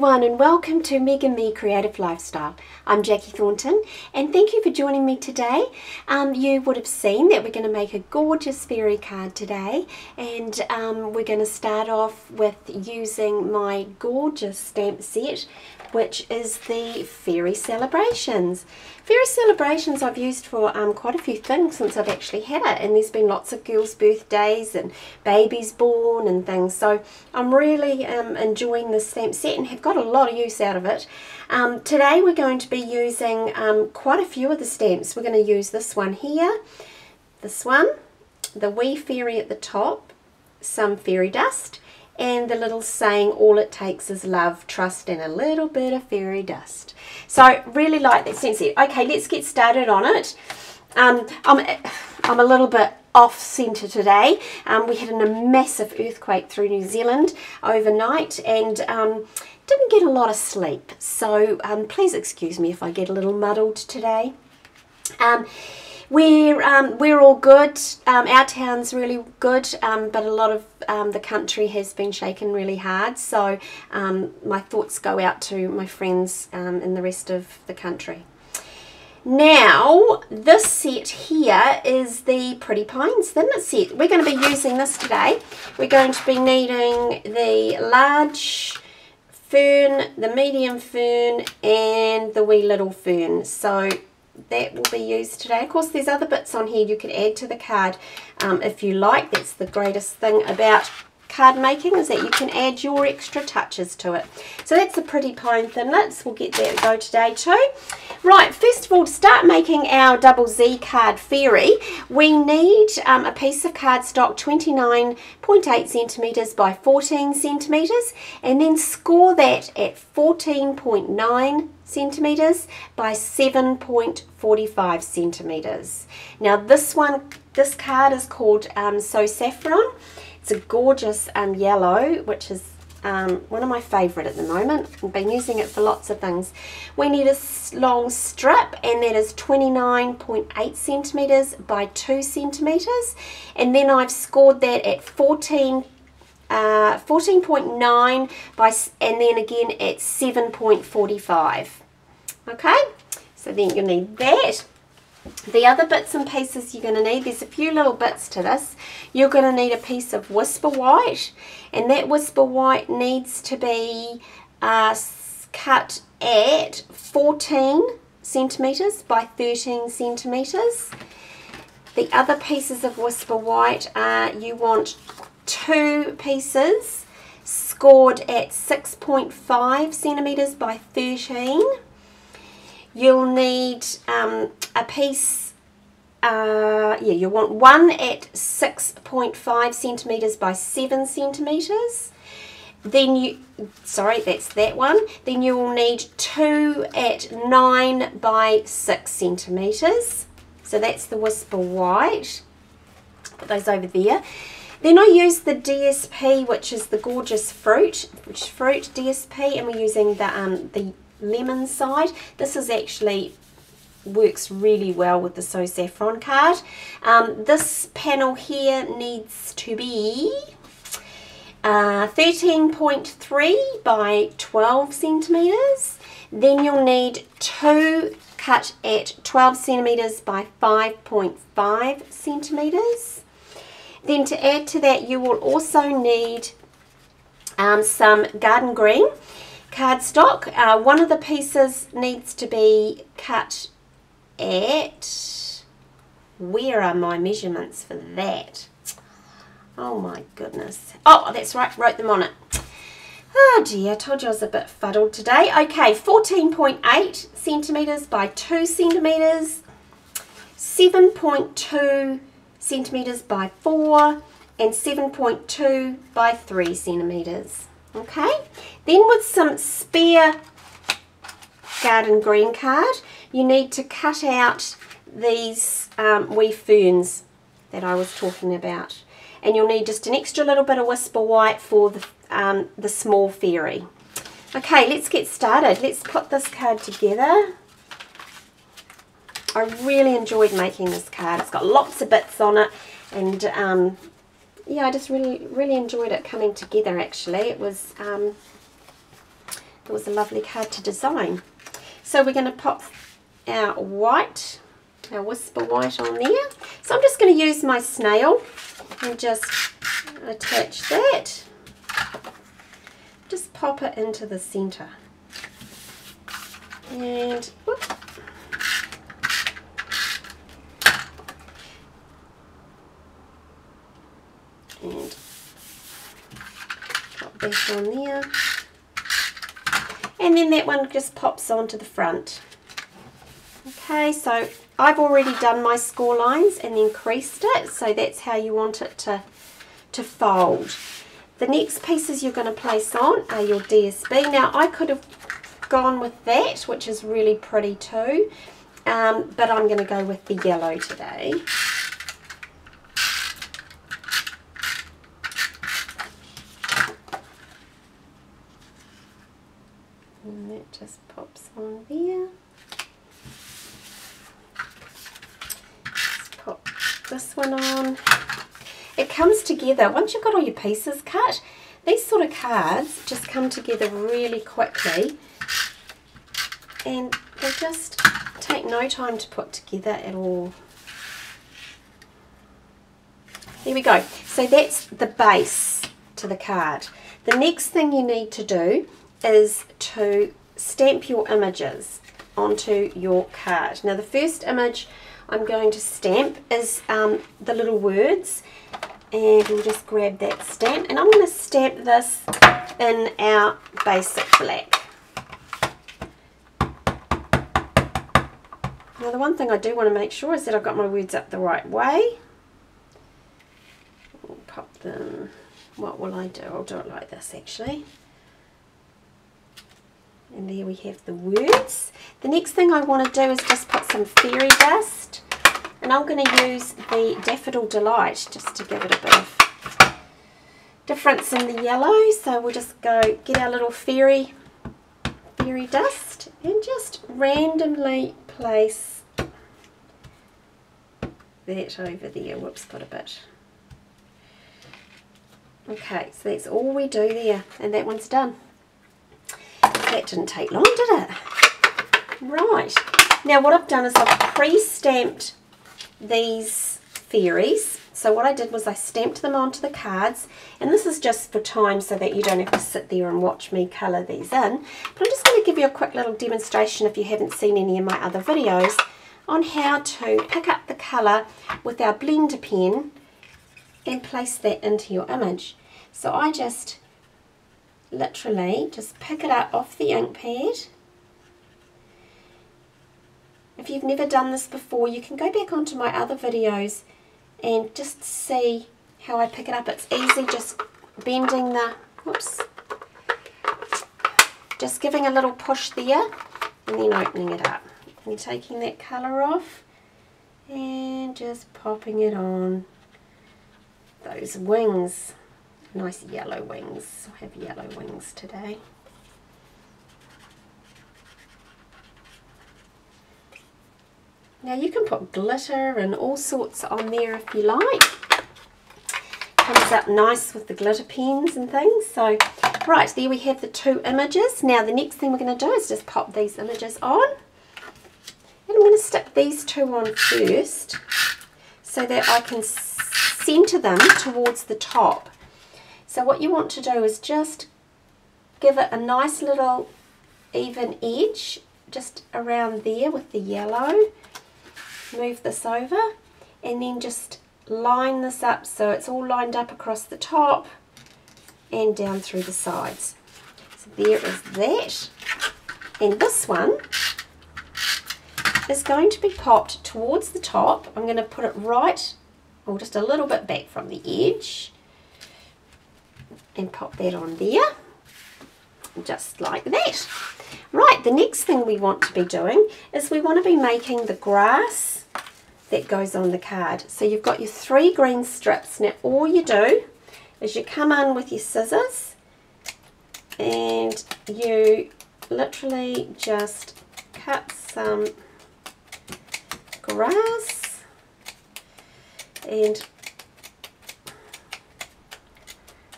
everyone and welcome to Meg and Me Creative Lifestyle. I'm Jackie Thornton and thank you for joining me today. You would have seen that we're going to make a gorgeous fairy card today, and we're going to start off with using my gorgeous stamp set, which is the Fairy Celebrations. Fairy Celebrations I've used for quite a few things since I've actually had it, and there's been lots of girls' birthdays and babies born and things, so I'm really enjoying this stamp set and have got a lot of use out of it. Today we're going to be using quite a few of the stamps. We're going to use this one here, this one, the wee fairy at the top, some fairy dust, and the little saying, all it takes is love, trust, and a little bit of fairy dust. So I really like that stamp set. Okay, let's get started on it. I'm a little bit off centre today. We had a massive earthquake through New Zealand overnight and didn't get a lot of sleep. So please excuse me if I get a little muddled today. We're all good. Our town's really good, but a lot of the country has been shaken really hard. So my thoughts go out to my friends in the rest of the country. Now, this set here is the Pretty Pines Thinner set. We're going to be using this today. We're going to be needing the large fern, the medium fern, and the wee little fern. So that will be used today. Of course, there's other bits on here you could add to the card if you like. That's the greatest thing about card making, is that you can add your extra touches to it. So that's the Pretty Pine Thinlits. We'll get that to go today too. Right, first of all, to start making our double Z card fairy, we need a piece of cardstock 29.8 centimetres by 14 centimetres, and then score that at 14.9 centimetres by 7.45 centimetres. Now this card is called So Saffron. It's a gorgeous yellow, which is one of my favourite at the moment. I've been using it for lots of things. We need a long strip, and that is 29.8 centimetres by 2 centimetres. And then I've scored that at 14.9 by, and then again at 7.45. Okay, so then you'll need that. The other bits and pieces you're going to need, there's a few little bits to this. You're going to need a piece of Whisper White, and that Whisper White needs to be cut at 14 centimetres by 13 centimetres. The other pieces of Whisper White, you want 2 pieces scored at 6.5 centimetres by 13. You'll need a piece, you want one at 6.5 centimetres by 7 centimetres. Then that's that one. Then you will need 2 at 9 by 6 centimetres. So that's the Whisper White. Put those over there. Then I use the DSP, which is the Gorgeous Fruit DSP, and we're using the lemon side. This is actually works really well with the So Saffron card. This panel here needs to be 13.3 by 12 centimetres. Then you'll need 2 cut at 12 centimetres by 5.5 centimetres. Then to add to that, you will also need some Garden Green cardstock. One of the pieces needs to be cut at, where are my measurements for that? Oh my goodness. Oh, that's right, wrote them on it. Oh dear, I told you I was a bit fuddled today. Okay, 14.8 centimetres by 2 centimetres, 7.2 centimetres by 4, and 7.2 by 3 centimetres. Okay, then with some spare Garden Green card, you need to cut out these wee ferns that I was talking about, and you'll need just an extra little bit of Whisper White for the small fairy. Okay, let's get started. Let's put this card together. I really enjoyed making this card. It's got lots of bits on it, and yeah, I just really enjoyed it coming together. Actually, it was It was a lovely card to design. So we're going to pop our white, our Whisper White on there. So I'm just going to use my snail and just attach that. Just pop it into the centre. And whoop. And pop that on there. And then that one just pops onto the front. Okay, so I've already done my score lines and then creased it, so that's how you want it to fold. The next pieces you're going to place on are your DSB. Now I could have gone with that, which is really pretty too, but I'm going to go with the yellow today. And that just pops on there. Just pop this one on. It comes together, once you've got all your pieces cut, these sort of cards just come together really quickly and they just take no time to put together at all. There we go. So that's the base to the card. The next thing you need to do is to stamp your images onto your card. Now the first image I'm going to stamp is the little words, and we'll just grab that stamp, and I'm going to stamp this in our basic black. Now the one thing I do want to make sure is that I've got my words up the right way. I'll pop them, what will I do? I'll do it like this actually. And there we have the words. The next thing I want to do is just put some fairy dust, and I'm going to use the Daffodil Delight just to give it a bit of difference in the yellow. So we'll just go get our little fairy dust and just randomly place that over there. Whoops, got a bit. Okay, so that's all we do there, and that one's done. That didn't take long, did it? Right, now what I've done is I've pre-stamped these fairies. So what I did was I stamped them onto the cards, and this is just for time so that you don't have to sit there and watch me colour these in. But I'm just going to give you a quick little demonstration, if you haven't seen any of my other videos, on how to pick up the colour with our blender pen and place that into your image. So I just literally just pick it up off the ink pad. If you've never done this before, you can go back onto my other videos and just see how I pick it up. It's easy, just bending the, whoops, just giving a little push there and then opening it up. And taking that colour off and just popping it on those wings. Nice yellow wings. I have yellow wings today. Now you can put glitter and all sorts on there if you like. Comes up nice with the glitter pens and things. So, right, there we have the two images. Now the next thing we're going to do is just pop these images on. And I'm going to stick these two on first so that I can centre them towards the top. So what you want to do is just give it a nice little even edge just around there with the yellow. Move this over and then just line this up so it's all lined up across the top and down through the sides. So there is that. And this one is going to be popped towards the top. I'm going to put it right, or just a little bit back from the edge, and pop that on there, just like that. Right, the next thing we want to be doing is we want to be making the grass that goes on the card. So you've got your 3 green strips. Now all you do is you come in with your scissors and you literally just cut some grass, and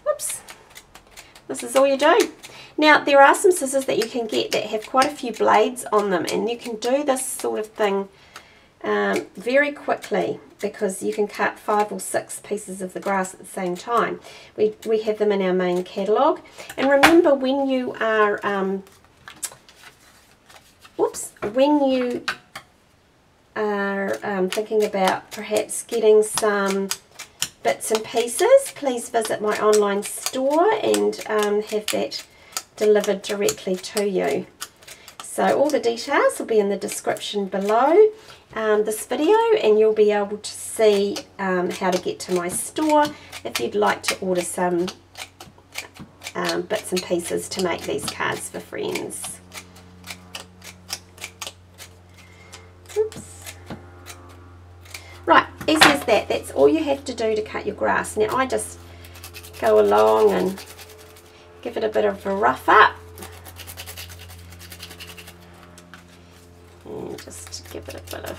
whoops, this is all you do. Now there are some scissors that you can get that have quite a few blades on them, and you can do this sort of thing very quickly because you can cut 5 or 6 pieces of the grass at the same time. We have them in our main catalogue. And remember, when you are thinking about perhaps getting some bits and pieces, please visit my online store and have that delivered directly to you. So all the details will be in the description below this video, and you'll be able to see how to get to my store if you'd like to order some bits and pieces to make these cards for friends. Oops. Right, easy as that. That's all you have to do to cut your grass. Now I just go along and give it a bit of a rough up. And just give it a bit of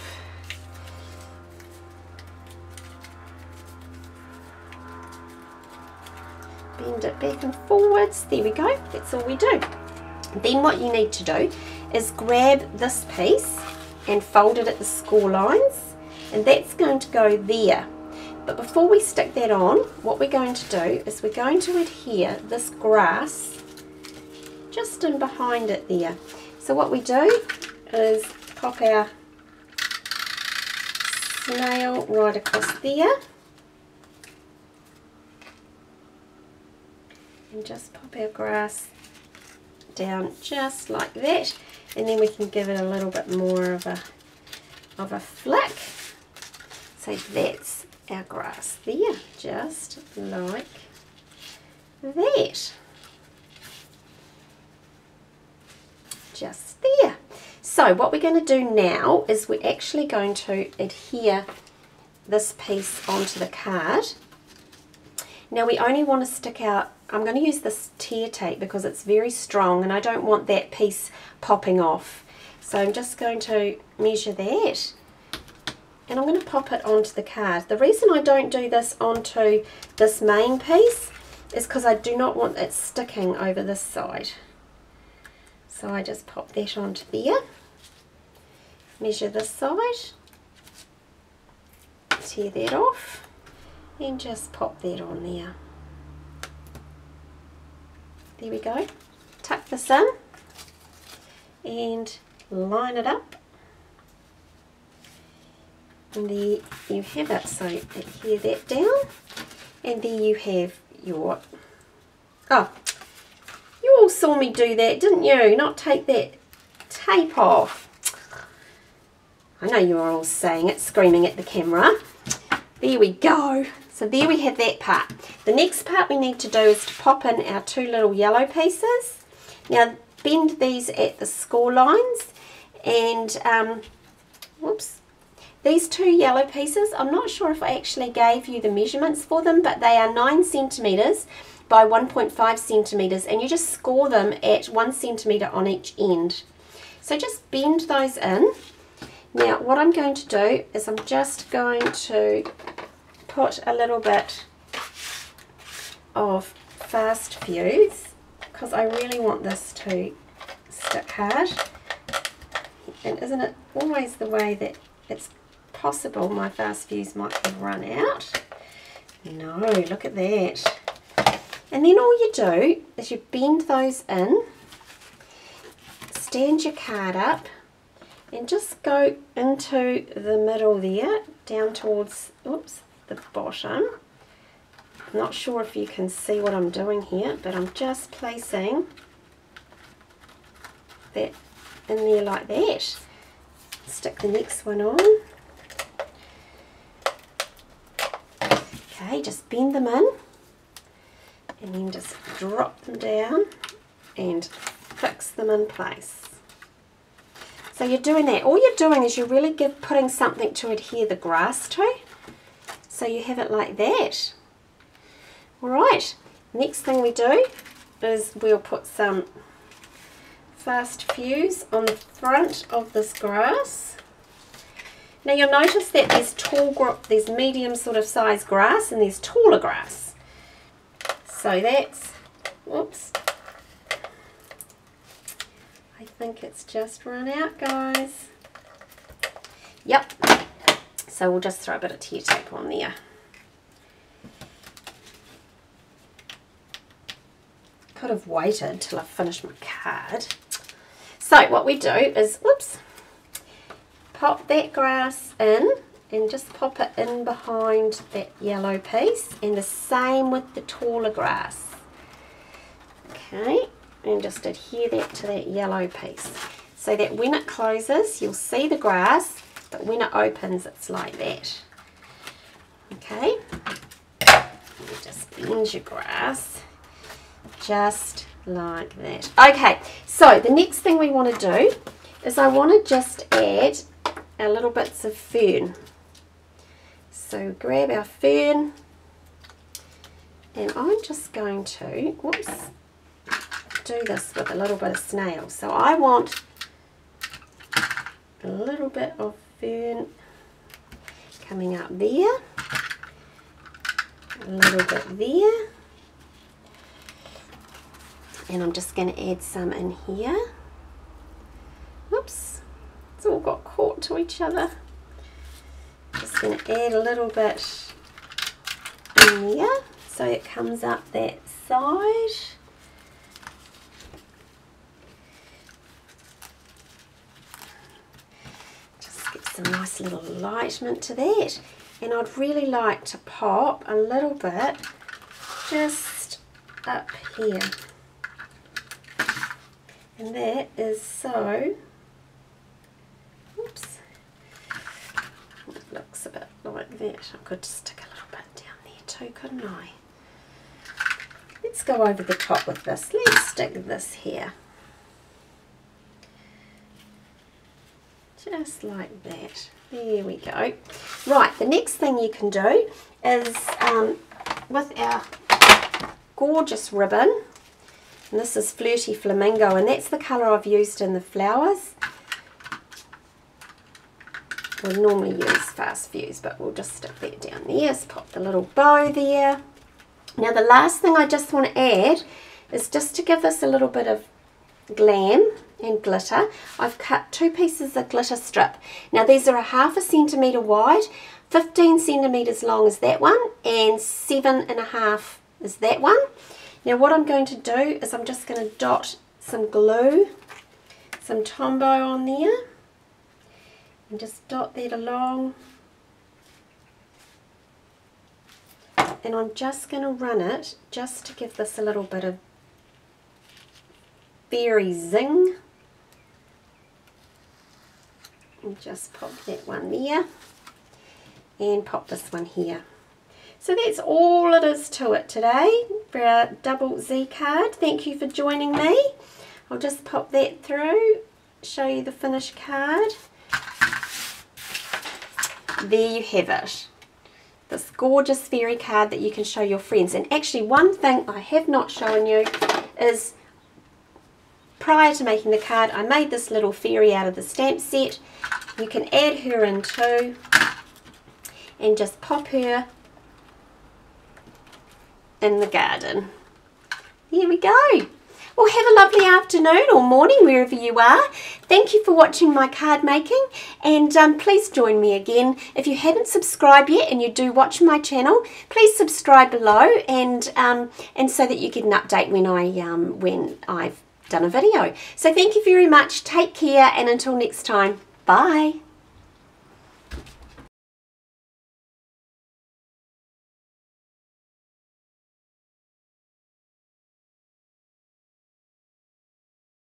bend it back and forwards. There we go. That's all we do. Then what you need to do is grab this piece and fold it at the score lines, and that's going to go there. But before we stick that on, what we're going to do is we're going to adhere this grass just in behind it there. So what we do is pop our snail right across there and just pop our grass down just like that, and then we can give it a little bit more of a flick. So that's our grass there, just like that. Just there. So what we're going to do now is we're actually going to adhere this piece onto the card. Now we only want to stick out, I'm going to use this tear tape because it's very strong and I don't want that piece popping off. So I'm just going to measure that and I'm going to pop it onto the card. The reason I don't do this onto this main piece is because I do not want it sticking over this side. So I just pop that onto there, measure this side, tear that off, and just pop that on there. There we go. Tuck this in and line it up. And there you have it. So adhere that down, and there you have your, oh, you all saw me do that, didn't you? Not take that tape off. I know you are all saying it, screaming at the camera. There we go. So there we have that part. The next part we need to do is to pop in our 2 little yellow pieces. Now bend these at the score lines, and whoops, these 2 yellow pieces, I'm not sure if I actually gave you the measurements for them, but they are 9 centimeters by 1.5 centimeters, and you just score them at 1 centimeter on each end. So just bend those in. Now what I'm going to do is I'm just going to put a little bit of fast fuse because I really want this to stick hard. And isn't it always the way that it's possible my fast fuse might have run out? No, look at that. And then all you do is you bend those in, stand your card up, and just go into the middle there, down towards, oops, the bottom. I'm not sure if you can see what I'm doing here, but I'm just placing that in there like that. Stick the next one on. Okay, just bend them in, and then just drop them down and fix them in place. So you're doing that. All you're doing is you're really putting something to adhere the grass to. So you have it like that. Alright, next thing we do is we'll put some fast fuse on the front of this grass. Now you'll notice that there's medium sort of size grass and there's taller grass. So that's, whoops, I think it's just run out, guys. Yep. So we'll just throw a bit of tear tape on there. Could have waited till I finished my card. So what we do is, whoops, pop that grass in and just pop it in behind that yellow piece, and the same with the taller grass. Okay, and just adhere that to that yellow piece so that when it closes you'll see the grass, but when it opens it's like that. Okay, you just bend your grass just like that. Okay, so the next thing we want to do is I want to just add our little bits of fern. So grab our fern, and I'm just going to, whoops, do this with a little bit of snail. So I want a little bit of fern coming up there, a little bit there, and I'm just going to add some in here. Whoops, it's all got caught to each other. Just going to add a little bit in there so it comes up that side. Just get some nice little alignment to that. And I'd really like to pop a little bit just up here. And that is so, oops, it looks a bit like that. I could stick a little bit down there too, couldn't I? Let's go over the top with this. Let's stick this here. Just like that. There we go. Right, the next thing you can do is with our gorgeous ribbon, and this is Flirty Flamingo, and that's the colour I've used in the flowers. We'll normally use Fast Fuse, but we'll just stick that down there. Just pop the little bow there. Now the last thing I just want to add is just to give this a little bit of glam and glitter. I've cut 2 pieces of glitter strip. Now these are a 1/2 centimetre wide, 15 centimetres long is that one, and 7.5 is that one. Now what I'm going to do is I'm just going to dot some glue, some Tombow on there, and just dot that along. And I'm just going to run it just to give this a little bit of fairy zing. And just pop that one there and pop this one here. So that's all it is to it today for our double Z card. Thank you for joining me. I'll just pop that through, show you the finished card. There you have it. This gorgeous fairy card that you can show your friends. And actually one thing I have not shown you is prior to making the card, I made this little fairy out of the stamp set. You can add her in too and just pop her in the garden. Here we go. Well, have a lovely afternoon or morning wherever you are. Thank you for watching my card making, and please join me again. If you haven't subscribed yet and you do watch my channel, please subscribe below, and so that you get an update when I've done a video. So thank you very much. Take care, and until next time, bye.